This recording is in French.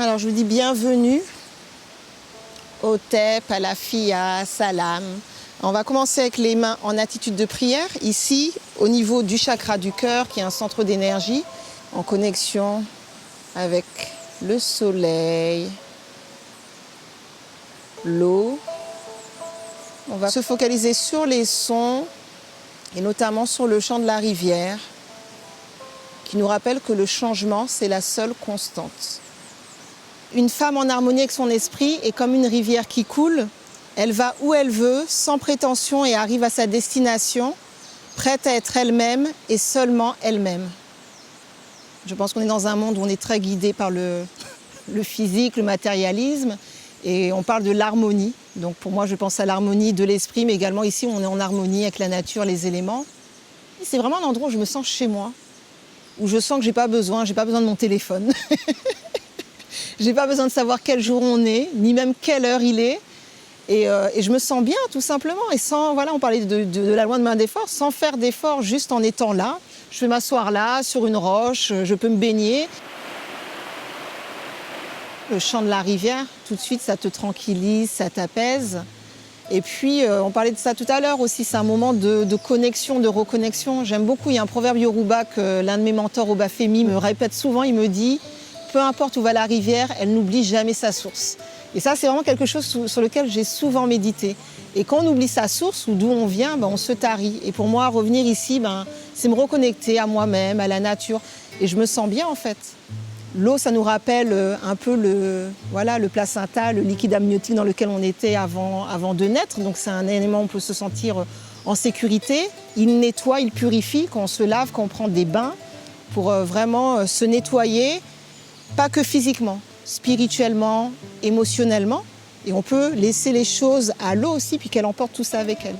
Alors je vous dis bienvenue, Hotep, Alafia, Salam. On va commencer avec les mains en attitude de prière, ici au niveau du chakra du cœur qui est un centre d'énergie en connexion avec le soleil, l'eau. On va se focaliser sur les sons et notamment sur le chant de la rivière qui nous rappelle que le changement, c'est la seule constante. Une femme en harmonie avec son esprit est comme une rivière qui coule. Elle va où elle veut, sans prétention et arrive à sa destination, prête à être elle-même et seulement elle-même. Je pense qu'on est dans un monde où on est très guidé par le physique, le matérialisme, et on parle de l'harmonie. Donc pour moi, je pense à l'harmonie de l'esprit, mais également ici, on est en harmonie avec la nature, les éléments. C'est vraiment un endroit où je me sens chez moi, où je sens que j'ai pas besoin de mon téléphone. J'ai pas besoin de savoir quel jour on est, ni même quelle heure il est. Et je me sens bien, tout simplement. Et sans, voilà, on parlait de la loi de main d'effort, sans faire d'effort, juste en étant là. Je peux m'asseoir là, sur une roche, je peux me baigner. Le chant de la rivière, tout de suite, ça te tranquillise, ça t'apaise. Et puis, on parlait de ça tout à l'heure aussi, c'est un moment de connexion, de reconnexion. J'aime beaucoup, il y a un proverbe yoruba que l'un de mes mentors, Obafemi, me répète souvent, il me dit « Peu importe où va la rivière, elle n'oublie jamais sa source ». Et ça, c'est vraiment quelque chose sur lequel j'ai souvent médité. Et quand on oublie sa source ou d'où on vient, on se tarit. Et pour moi, revenir ici, c'est me reconnecter à moi-même, à la nature. Et je me sens bien, en fait. L'eau, ça nous rappelle un peu le placenta, le liquide amniotique dans lequel on était avant de naître. Donc c'est un élément où on peut se sentir en sécurité. Il nettoie, il purifie quand on se lave, quand on prend des bains, pour vraiment se nettoyer, pas que physiquement, spirituellement, émotionnellement. Et on peut laisser les choses à l'eau aussi, puis qu'elle emporte tout ça avec elle.